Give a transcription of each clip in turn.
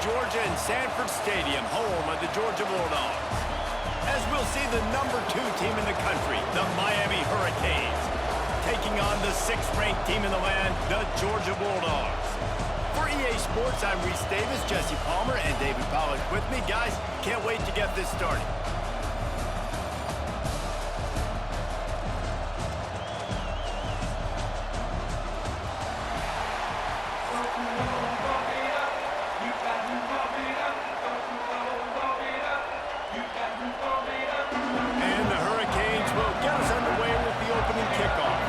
Georgia in Sanford Stadium, home of the Georgia Bulldogs. As we'll see the #2 team in the country, the Miami Hurricanes, taking on the 6th-ranked team in the land, the Georgia Bulldogs. For EA Sports, I'm Reese Davis, Jesse Palmer, and David Pollack with me. Guys, can't wait to get this started. And the Hurricanes will get us underway with the opening kickoff.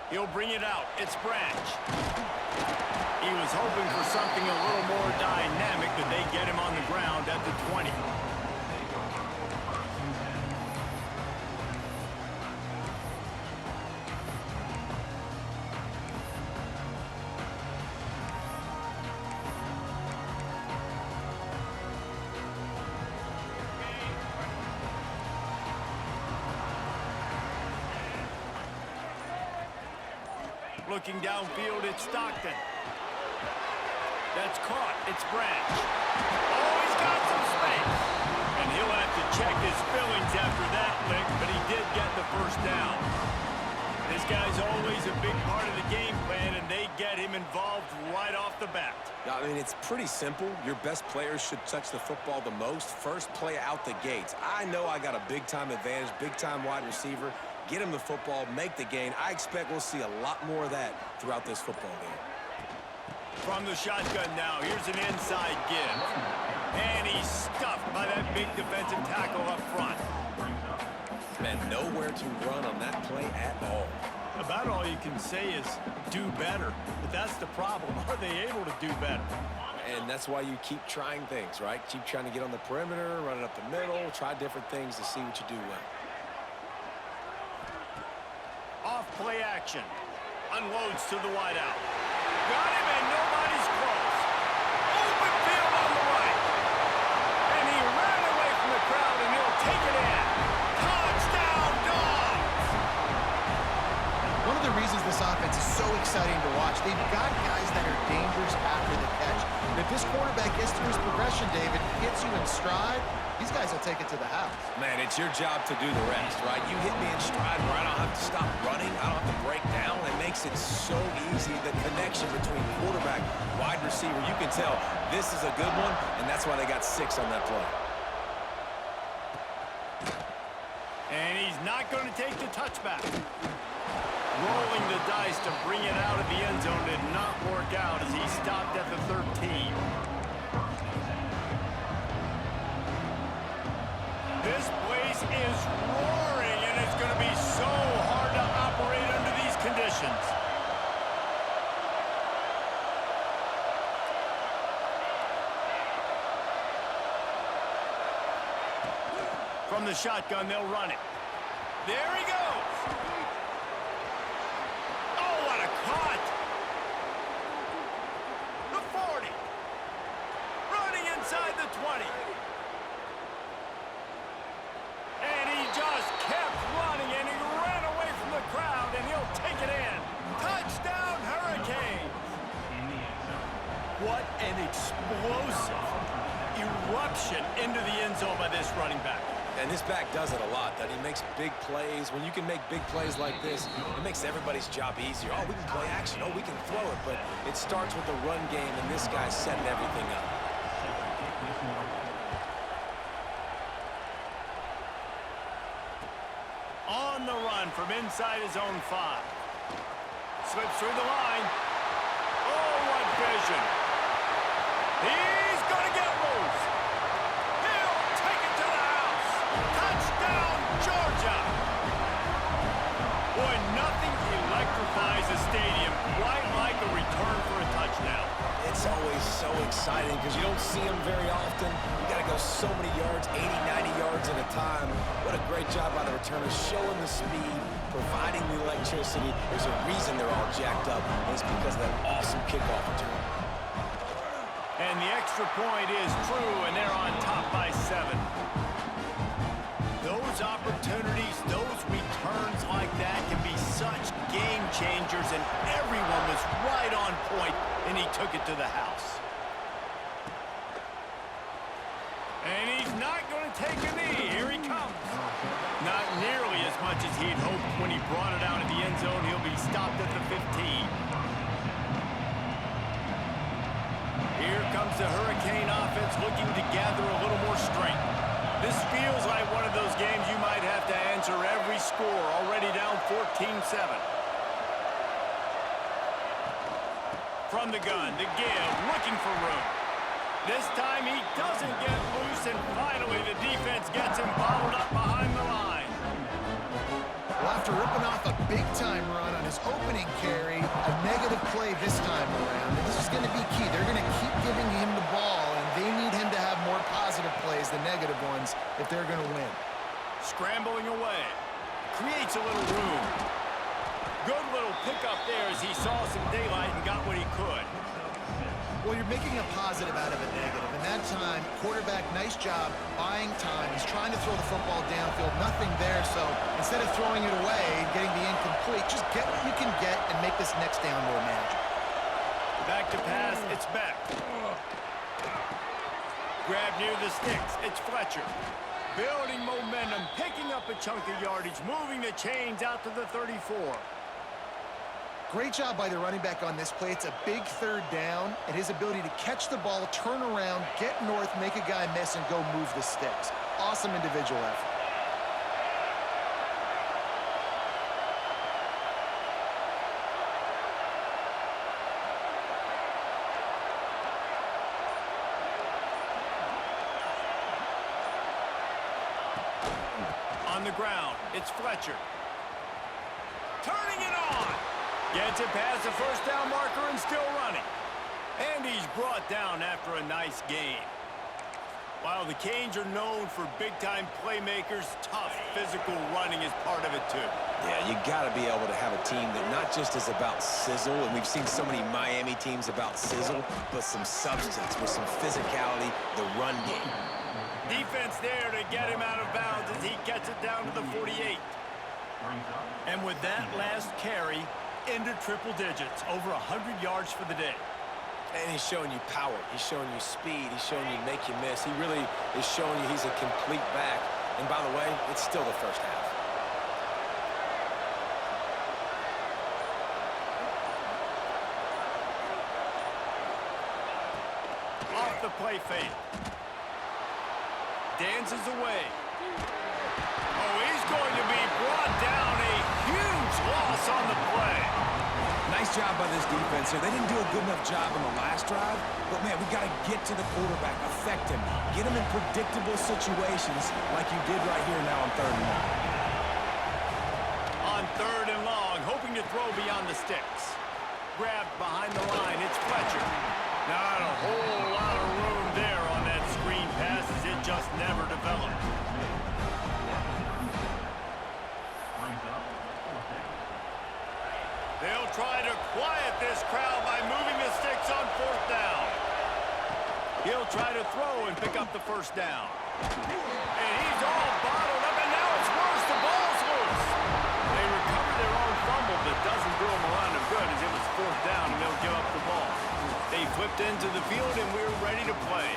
He'll bring it out. It's Branch. He was hoping for something a little more dynamic, but they get him on the ground at the 20. Looking downfield, it's Stockton. That's caught. It's Branch. Oh, he's got some space. And he'll have to check his feelings after that lick, but he did get the first down. This guy's always a big part of the game plan, and they get him involved right off the bat. I mean, it's pretty simple. Your best players should touch the football the most. First play out the gates. I know I got a big-time advantage, big-time wide receiver. Get him the football, make the gain. I expect we'll see a lot more of that throughout this football game. From the shotgun now, here's an inside give. And he's stuffed by that big defensive tackle up front. Man, nowhere to run on that play at all. About all you can say is do better. But that's the problem. Are they able to do better? And that's why you keep trying things, right? Keep trying to get on the perimeter, run it up the middle, try different things to see what you do well. Off play action. Unloads to the wideout. Got him and nobody's close. Open field on the right. And he ran away from the crowd and he'll take it in. Touchdown Dogs! One of the reasons this offense is so exciting to watch, they've got guys that are dangerous after the catch. And if this quarterback gets through his progression, David, hits you in stride, these guys will take it to the house. Man, it's your job to do the rest, right? You hit me in stride where I don't have to stop running. I don't have to break down. It makes it so easy. The connection between quarterback, wide receiver, you can tell this is a good one, and that's why they got 6 on that play. And he's not going to take the touchback. Rolling the dice to bring it out of the end zone did not work out as he stopped at the 13. This place is roaring, and it's going to be so hard to operate under these conditions. From the shotgun, they'll run it. There he goes. Oh, what a cut. The 40. Running inside the 20. Just kept running, and he ran away from the crowd, and he'll take it in. Touchdown, Hurricanes! What an explosive eruption into the end zone by this running back. And this back does it a lot, that he makes big plays. When you can make big plays like this, it makes everybody's job easier. Oh, we can play action. Oh, we can throw it. But it starts with the run game, and this guy's setting everything up. On the run from inside his own 5. Slips through the line. Oh, what vision. He's going to get loose. He'll take it to the house. Touchdown, Georgia. Boy, nothing electrifies a stadium quite like a return for a touchdown. It's always so exciting because you don't see them very often. You got to go so many yards, 80, 90 yards at a time. What a great job by the returners, showing the speed, providing the electricity. There's a reason they're all jacked up, and it's because of that awesome kickoff return. And the extra point is true, and they're on top by 7. Those opportunities, those returns like that can be and he took it to the house. And he's not going to take a knee. Here he comes. Not nearly as much as he'd hoped when he brought it out of the end zone. He'll be stopped at the 15. Here comes the Hurricane offense looking to gather a little more strength. This feels like one of those games you might have to answer every score, already down 14-7. From the gun, the give, looking for room. This time he doesn't get loose, and finally the defense gets him bottled up behind the line. Well, after ripping off a big-time run on his opening carry, a negative play this time around. And this is going to be key. They're going to keep giving him the ball, and they need him to have more positive plays than negative ones if they're going to win. Scrambling away. Creates a little room. Good little pickup there as he saw some daylight and got what he could. Well, you're making a positive out of a negative. And that time, quarterback, nice job buying time. He's trying to throw the football downfield. Nothing there, so instead of throwing it away and getting the incomplete, just get what you can get and make this next down more manageable. Back to pass, it's Beck. Grab near the sticks, it's Fletcher. Building momentum, picking up a chunk of yardage, moving the chains out to the 34. Great job by the running back on this play. It's a big third down, and his ability to catch the ball, turn around, get north, make a guy miss, and go move the sticks. Awesome individual effort. On the ground, it's Fletcher. Turning it on. Gets it past the first down marker and still running. And he's brought down after a nice gain. While the Canes are known for big-time playmakers, tough physical running is part of it too. Yeah, you got to be able to have a team that not just is about sizzle, and we've seen so many Miami teams about sizzle, but some substance with some physicality, the run game. Defense there to get him out of bounds as he gets it down to the 48. And with that last carry, into triple digits, over 100 yards for the day. And he's showing you power. He's showing you speed. He's showing you make you miss. He really is showing you he's a complete back. And by the way, it's still the first half. Off the play fake. Dances away. Oh, he's going to be brought down. A huge loss on the play. Nice job by this defense here. They didn't do a good enough job on the last drive, but man, we got to get to the quarterback, affect him, get him in predictable situations like you did right here now on 3rd and long. On 3rd and long, hoping to throw beyond the sticks. Grabbed behind the line, it's Fletcher. Not a whole lot of room there on that screen pass as it just never developed. They'll try to quiet this crowd by moving the sticks on 4th down. He'll try to throw and pick up the first down. And he's all bottled up, and now it's worse. The ball's loose. They recover their own fumble, but doesn't do them a lot of good as it was 4th down, and they'll give up the ball. They flipped into the field, and we're ready to play.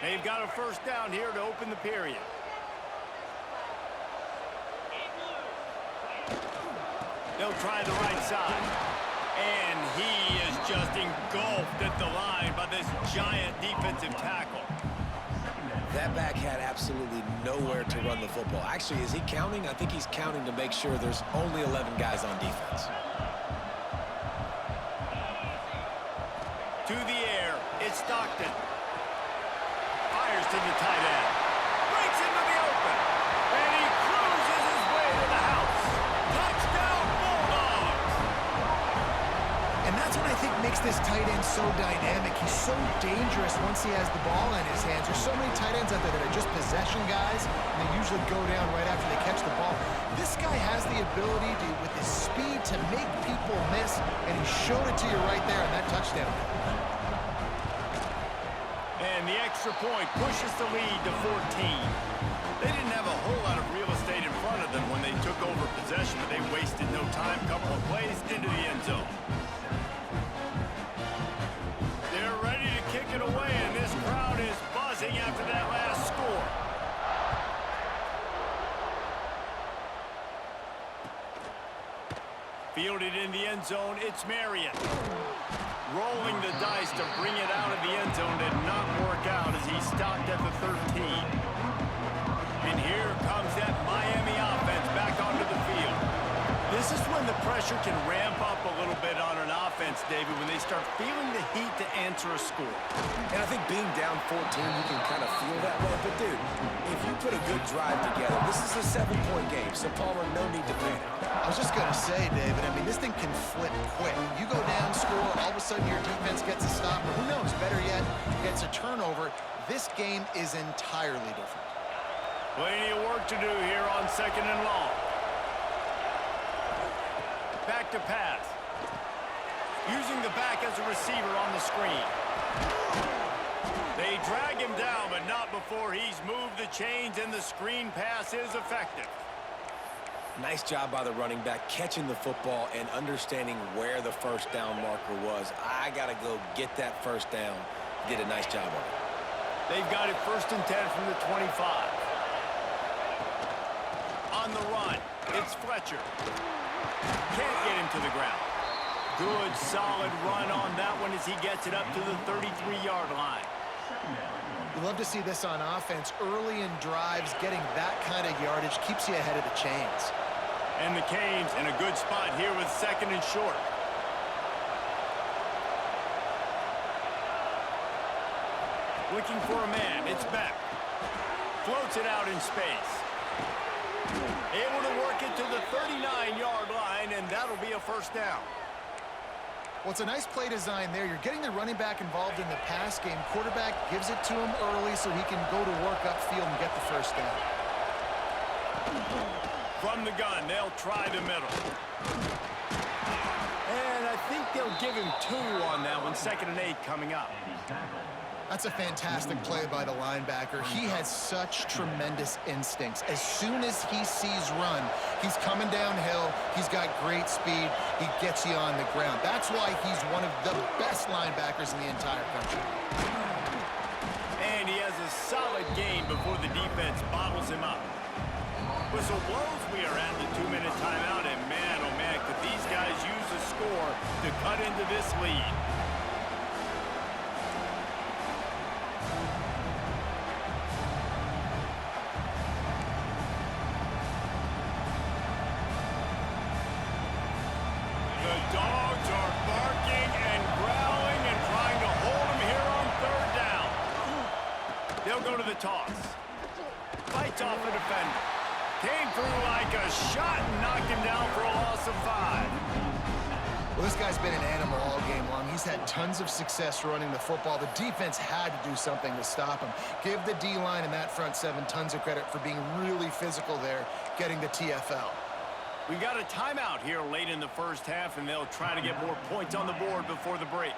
They've got a first down here to open the period. They'll try the right side. And he is just engulfed at the line by this giant defensive tackle. That back had absolutely nowhere to run the football. Actually, is he counting? I think he's counting to make sure there's only 11 guys on defense. To the air, it's Stockton. Fires to the tight end. Breaks into the open. And he cruises his way to the house. Touchdown, Bulldogs! And that's what I think makes this tight end so dynamic. He's so dangerous once he has the ball in his hands. There's so many tight ends out there that are just possession guys, and they usually go down right after they catch the ball. This guy has the ability to, with his speed, to make people miss, and he showed it to you right there in that touchdown. And the extra point pushes the lead to 14. They didn't have a whole lot of real estate in front of them when they took possession, but they wasted no time. Couple of plays into the end zone. They're ready to kick it away, and this crowd is buzzing after that last score. Fielded in the end zone, it's Marion. Rolling the dice to bring it out of the end zone did not work out as he stopped at the 13. And here comes that Miami offense back onto the field. This is when the pressure can ramp up a little bit on an offense, David, when they start feeling the heat to answer a score. And I think being down 14, you can kind of feel that way. But, dude, if you put a good drive together, this is a 7-point game, so Palmer, no need to panic. I was just going to say, David, I mean, this thing can flip quick. You go down, score, all of a sudden your defense gets a stop, or who knows, better yet, gets a turnover. This game is entirely different. Plenty of work to do here on 2nd and long. Back to pass. Using the back as a receiver on the screen. They drag him down, but not before he's moved the chains, and the screen pass is effective. Nice job by the running back, catching the football and understanding where the first down marker was. I got to go get that first down. Did a nice job on it. They've got it 1st and 10 from the 25. On the run, it's Fletcher. Can't get him to the ground. Good, solid run on that one as he gets it up to the 33-yard line. We love to see this on offense. Early in drives, getting that kind of yardage keeps you ahead of the chains. And the Canes in a good spot here with 2nd and short. Looking for a man, it's Beck. Floats it out in space. Able to work it to the 39-yard line, and that'll be a first down. Well, it's a nice play design there. You're getting the running back involved in the pass game. Quarterback gives it to him early so he can go to work upfield and get the first down. From the gun, they'll try the middle. And I think they'll give him 2 on that one. 2nd and 8 coming up. That's a fantastic play by the linebacker. He has such tremendous instincts. As soon as he sees run, he's coming downhill. He's got great speed. He gets you on the ground. That's why he's one of the best linebackers in the entire country. And he has a solid gain before the defense bottles him up. Whistle blows, we are at the 2-minute timeout, and man, oh man, could these guys use a score to cut into this lead. The dogs are barking and growling and trying to hold him here on 3rd down. They'll go to the toss. Fights off the defender. Came through like a shot and knocked him down for a loss of 5. Well, this guy's been an animal all game long. He's had tons of success running the football. The defense had to do something to stop him. Give the D-line and that front 7 tons of credit for being really physical there, getting the TFL. We've got a timeout here late in the first half, and they'll try to get more points on the board before the break.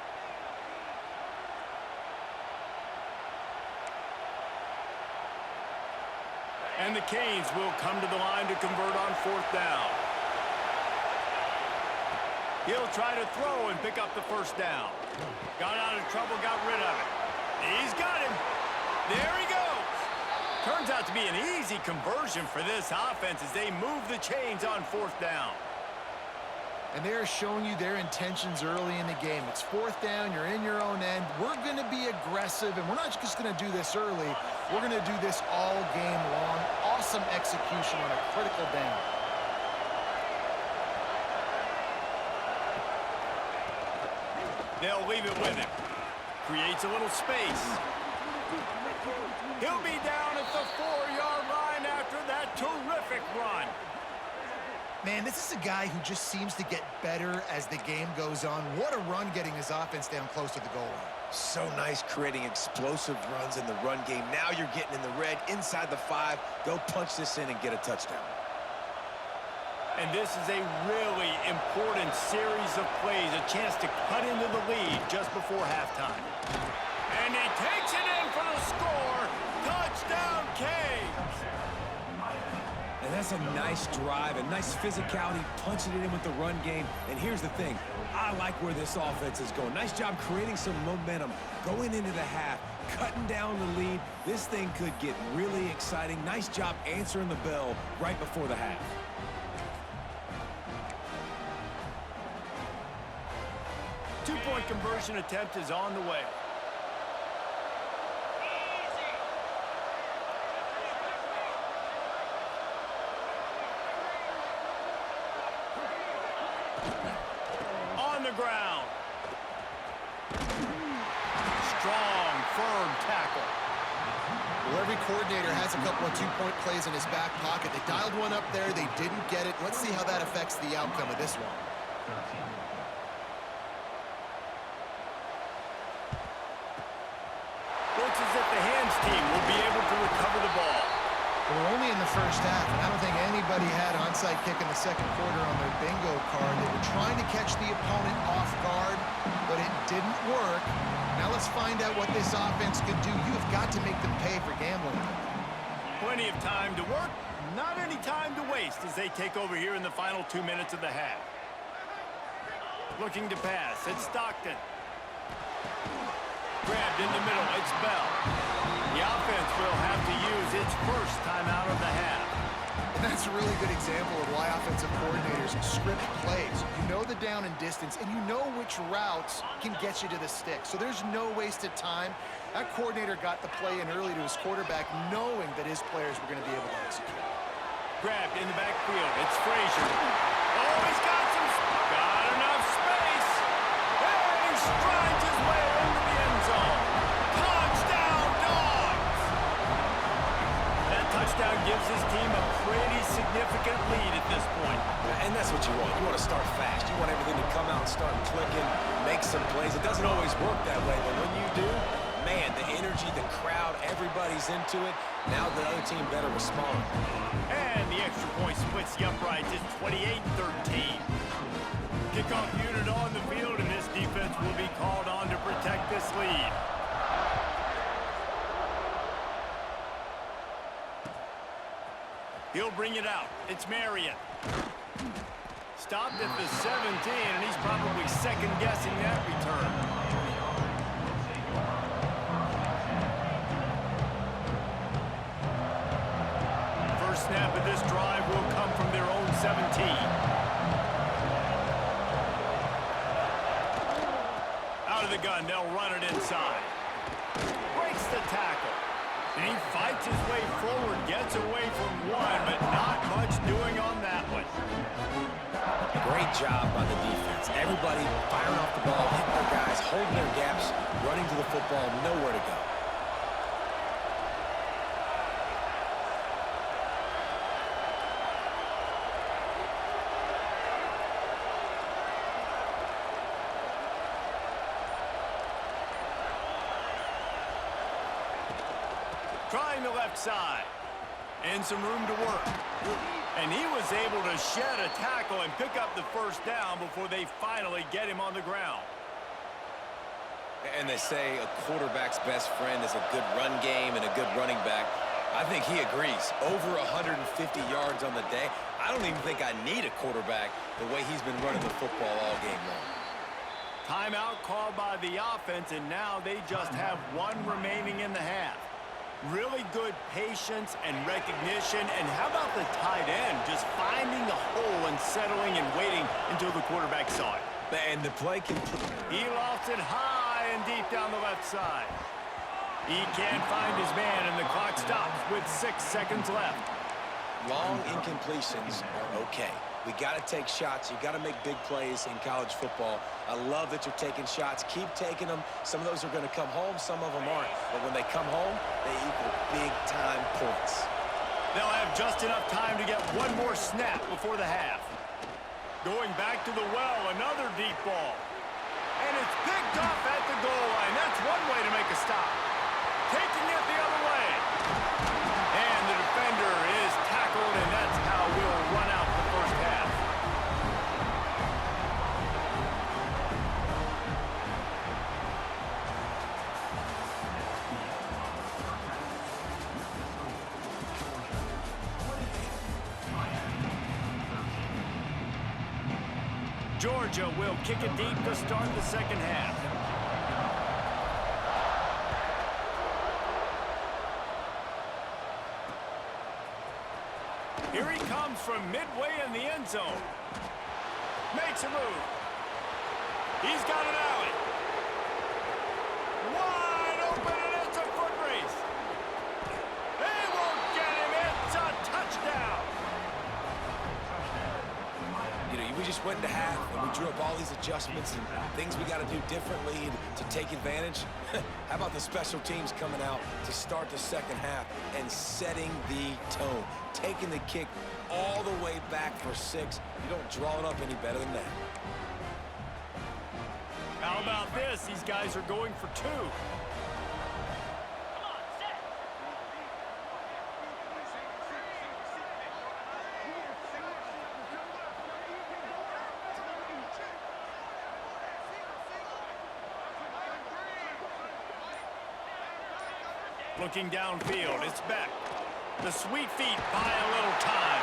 And the Canes will come to the line to convert on 4th down. He'll try to throw and pick up the first down. Got out of trouble, got rid of it. He's got him. There he goes. Turns out to be an easy conversion for this offense as they move the chains on 4th down. And they're showing you their intentions early in the game. It's 4th down, you're in your own end. We're going to be aggressive, and we're not just going to do this early. We're going to do this all game long. Awesome execution on a critical down. They'll leave it with him. Creates a little space. He'll be down at the 4-yard line after that terrific run. Man, this is a guy who just seems to get better as the game goes on. What a run getting his offense down close to the goal line. So nice creating explosive runs in the run game. Now you're getting in the red, inside the 5. Go punch this in and get a touchdown. And this is a really important series of plays, a chance to cut into the lead just before halftime. And he takes it in for the score. Touchdown, Canes. And That's a nice drive, a nice physicality, punching it in with the run game. And here's the thing. I like where this offense is going. Nice job creating some momentum, going into the half, cutting down the lead. This thing could get really exciting. Nice job answering the bell right before the half. Two-point conversion attempt is on the way. On the ground. Strong, firm tackle. Well, every coordinator has a couple of two-point plays in his back pocket. They dialed one up there. They didn't get it. Let's see how that affects the outcome of this one. Looks as if the hands team will be able to recover the ball. We're only in the first half, and I don't think anybody had onside kick in the second quarter on their bingo card. They were trying to catch the opponent off guard, but it didn't work. Now let's find out what this offense could do. You have got to make them pay for gambling. Plenty of time to work, not any time to waste as they take over here in the final 2 minutes of the half. Looking to pass, it's Stockton. Grabbed in the middle, it's Bell. The offense will have to use its first timeout of the half. And that's a really good example of why offensive coordinators script plays. You know the down and distance, and you know which routes can get you to the stick. So there's no wasted time. That coordinator got the play in early to his quarterback, knowing that his players were going to be able to execute. Grabbed in the backfield, it's Frazier. Oh, he's got enough space. And he strides his way into the end zone. Touchdown, Dogs! That touchdown gives his team a pretty significant lead at this point. And that's what you want. You want to start fast. You want everything to come out and start clicking, make some plays. It doesn't always work that way, but when you do, man, the energy, the crowd, everybody's into it. Now the other team better respond. And the extra point splits the uprights. It's 28-13. Kickoff unit on the field, and this defense will be called on to protect this lead. He'll bring it out. It's Marion. Stopped at the 17, and he's probably second-guessing that return. First snap of this drive will come from their own 17. Out of the gun, they'll run it inside. Breaks the tackle. And he fights his way forward, gets away from one, but not much doing on that one. Great job by the defense. Everybody firing off the ball, hitting their guys, holding their gaps, running to the football, nowhere to go. Trying the left side. And some room to work. And he was able to shed a tackle and pick up the first down before they finally get him on the ground. And they say a quarterback's best friend is a good run game and a good running back. I think he agrees. Over 150 yards on the day. I don't even think I need a quarterback the way he's been running the football all game long. Timeout called by the offense, and now they just have one remaining in the half. Really good patience and recognition. And how about the tight end just finding the hole and settling and waiting until the quarterback saw it. And the play can... He lofts it high and deep down the left side. He can't find his man, and the clock stops with 6 seconds left. Long incompletions are okay. We got to take shots. You got to make big plays in college football. I love that you're taking shots. Keep taking them. Some of those are going to come home. Some of them aren't. But when they come home, they equal big-time points. They'll have just enough time to get one more snap before the half. Going back to the well, another deep ball. And it's picked off at the goal line. That's one way to make a stop. Taking it the other way. And the defender is tackled, and that's how we'll run out the first half. Georgia will kick it deep to start the second half. Here he comes from midway in the end zone. Makes a move. He's got an alley. Wide open, and it's a foot race. They won't get him. It's a touchdown. You know, we just went into half, and we drew up all these adjustments and things we got to do differently to take advantage. How about the special teams coming out to start the second half and setting the tone, taking the kick all the way back for 6. You don't draw it up any better than that. How about this? These guys are going for 2. Looking downfield, it's Beck. The sweet feet buy a little time.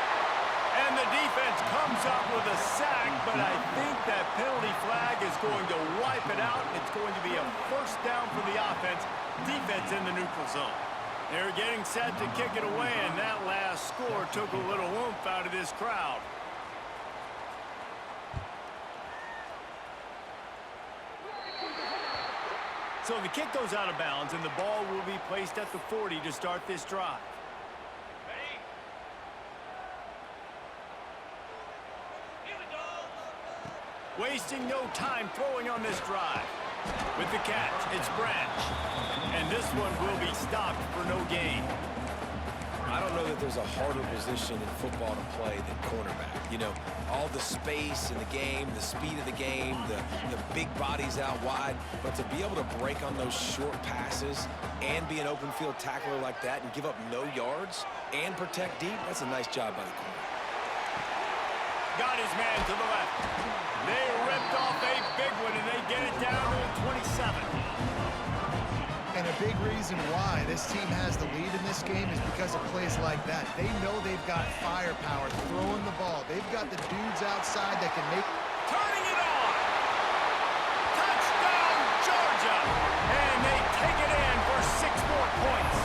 And the defense comes up with a sack, but I think that penalty flag is going to wipe it out. It's going to be a first down for the offense. Defense in the neutral zone. They're getting set to kick it away, and that last score took a little oomph out of this crowd. So the kick goes out of bounds, and the ball will be placed at the 40 to start this drive. Wasting no time throwing on this drive. With the catch, it's Branch. And this one will be stopped for no gain. I don't know that there's a harder position in football to play than cornerback. You know, all the space in the game, the speed of the game, the big bodies out wide. But to be able to break on those short passes and be an open field tackler like that and give up no yards and protect deep, that's a nice job by the corner. Got his man to the left. They ripped off a big one, and they get it down to the 27. And a big reason why this team has the lead in this game is because of plays like that. They know they've got firepower throwing the ball. They've got the dudes outside that can make... Turning it on! Touchdown, Georgia! And they take it in for 6 more points.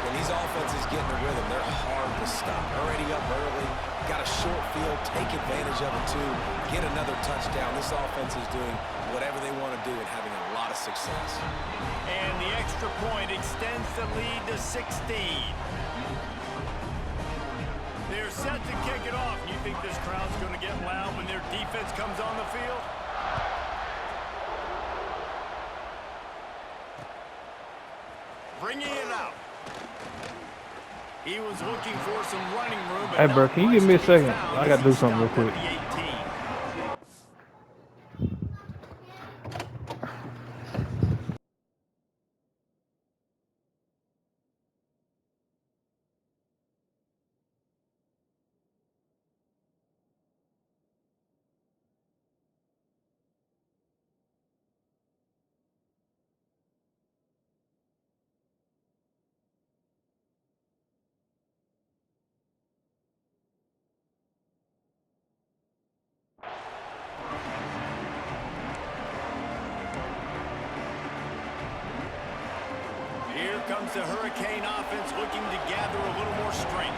When these offenses get in the rhythm, they're hard to stop. Already up early, got a short field, take advantage of it too, get another touchdown. This offense is doing whatever they want to do and having a lot of success. And the extra point extends the lead to 16. They're set to kick it off. You think this crowd's going to get loud when their defense comes on the field? Bringing it out. He was looking for some running room. Hey, bro, can you give me a second? I got to do something real quick. Here comes the Hurricane offense looking to gather a little more strength.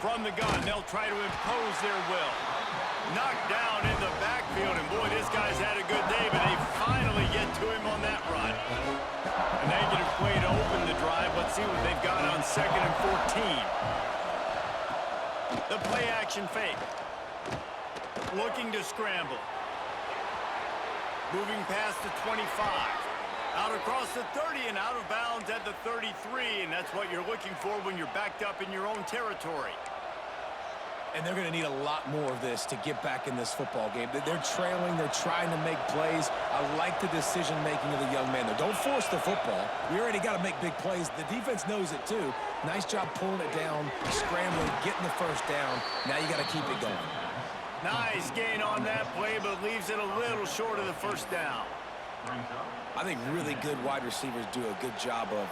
From the gun, they'll try to impose their will. Knocked down in the backfield, and boy, this guy's had a good day, but they finally get to him on that run. A negative play to open the drive. Let's see what they've got on 2nd and 14. The play action fake. Looking to scramble. Moving past the 25. Out across the 30 and out of bounds at the 33, and that's what you're looking for when you're backed up in your own territory. And they're going to need a lot more of this to get back in this football game. They're trailing. They're trying to make plays. I like the decision-making of the young man, though. Don't force the football. We already got to make big plays. The defense knows it, too. Nice job pulling it down, scrambling, getting the first down. Now you got to keep it going. Nice gain on that play, but leaves it a little short of the first down. I think really good wide receivers do a good job of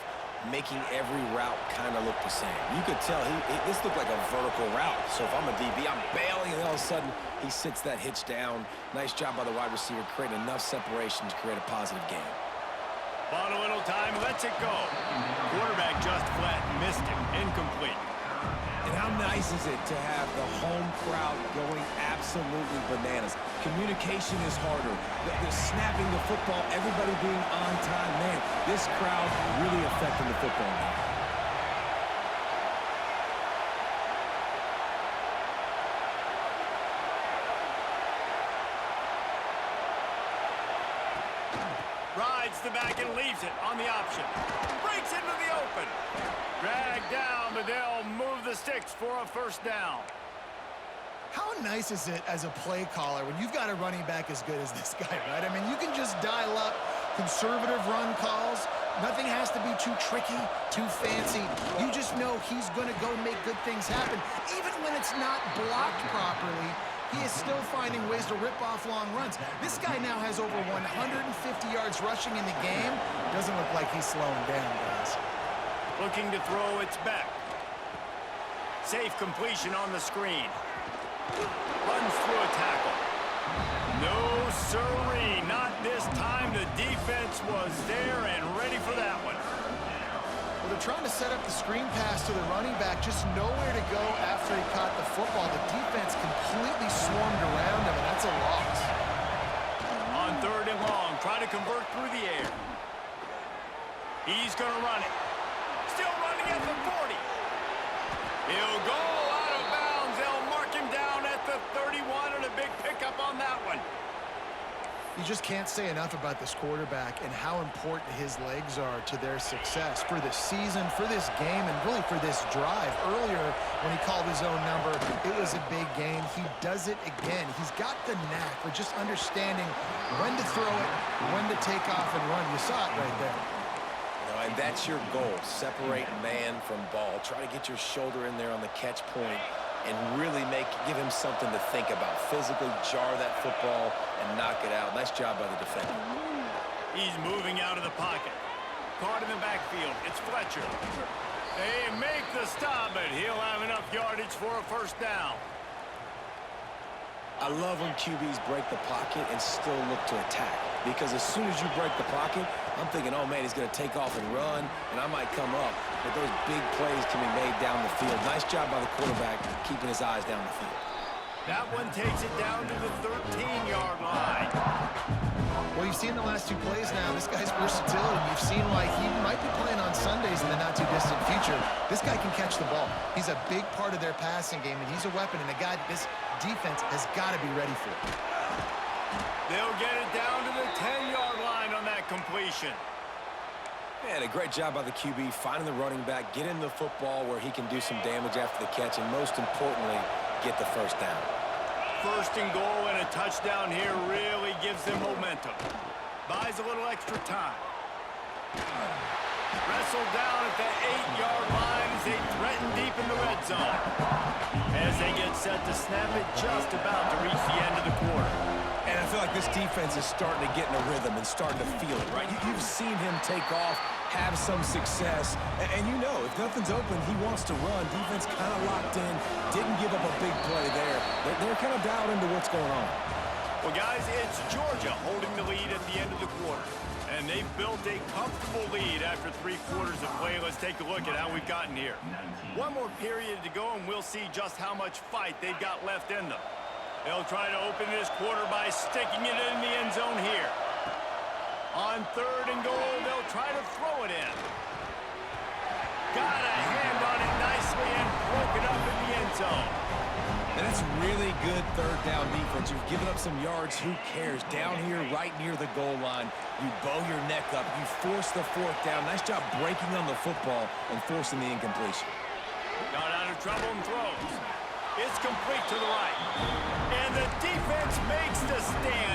making every route kind of look the same. You could tell this looked like a vertical route. So if I'm a DB, I'm bailing, and all of a sudden he sits that hitch down. Nice job by the wide receiver, creating enough separation to create a positive gain. Bought a little time, lets it go. Quarterback just flat missed him. Incomplete. And how nice is it to have the home crowd going absolutely bananas? Communication is harder. They're snapping the football, everybody being on time. Man, this crowd really affecting the football game. Rides the back and leaves it on the option. Breaks into the open. Dragged down, but they'll move the sticks for a first down. How nice is it as a play caller when you've got a running back as good as this guy, right? I mean, you can just dial up conservative run calls. Nothing has to be too tricky, too fancy. You just know he's going to go make good things happen. Even when it's not blocked properly, he is still finding ways to rip off long runs. This guy now has over 150 yards rushing in the game. Doesn't look like he's slowing down, guys. Looking to throw, it's back. Safe completion on the screen. Runs through a tackle. No siree, not this time. The defense was there and ready for that one. Well, they're trying to set up the screen pass to the running back, just nowhere to go after he caught the football. The defense completely swarmed around him, and that's a loss. On 3rd and long, try to convert through the air. He's going to run it. Still running at the 40. He'll go out of bounds. They'll mark him down at the 31, and a big pickup on that one. You just can't say enough about this quarterback and how important his legs are to their success for this season, for this game, and really for this drive. Earlier, when he called his own number, it was a big gain. He does it again. He's got the knack for just understanding when to throw it, when to take off and run. You saw it right there. And that's your goal. Separate man from ball. Try to get your shoulder in there on the catch point and really give him something to think about. Physically jar that football and knock it out. Nice job by the defender. He's moving out of the pocket. Caught in the backfield. It's Fletcher. They make the stop, but he'll have enough yardage for a first down. I love when QBs break the pocket and still look to attack. Because as soon as you break the pocket, I'm thinking, oh, man, he's going to take off and run, and I might come up. But those big plays can be made down the field. Nice job by the quarterback keeping his eyes down the field. That one takes it down to the 13-yard line. Well, you've seen the last 2 plays now. This guy's versatility. You've seen why he might be playing on Sundays in the not-too-distant future. This guy can catch the ball. He's a big part of their passing game, and he's a weapon and a guy this defense has got to be ready for. They'll get it down to the 10-yard line on that completion. Man, a great job by the QB finding the running back, getting the football where he can do some damage after the catch, and most importantly, get the first down. 1st and goal and a touchdown here really gives them momentum. Buys a little extra time. Wrestled down at the 8-yard line as they threaten deep in the red zone. As they get set to snap it, just about to reach the end of the quarter. And I feel like this defense is starting to get in a rhythm and starting to feel it, right? You've seen him take off, have some success, and you know, if nothing's open, he wants to run. Defense kind of locked in, didn't give up a big play there. They're kind of dialed into what's going on. Well, guys, it's Georgia holding the lead at the end of the quarter. And they've built a comfortable lead after 3 quarters of play. Let's take a look at how we've gotten here. One more period to go, and we'll see just how much fight they've got left in them. They'll try to open this quarter by sticking it in the end zone here. On 3rd and goal, they'll try to throw it in. Got a hand on it nicely and broke it up in the end zone. And that's really good 3rd down defense. You've given up some yards. Who cares? Down here right near the goal line, you bow your neck up. You force the 4th down. Nice job breaking on the football and forcing the incompletion. Got out of trouble and throws. It's complete to the right. And the defense makes the stand.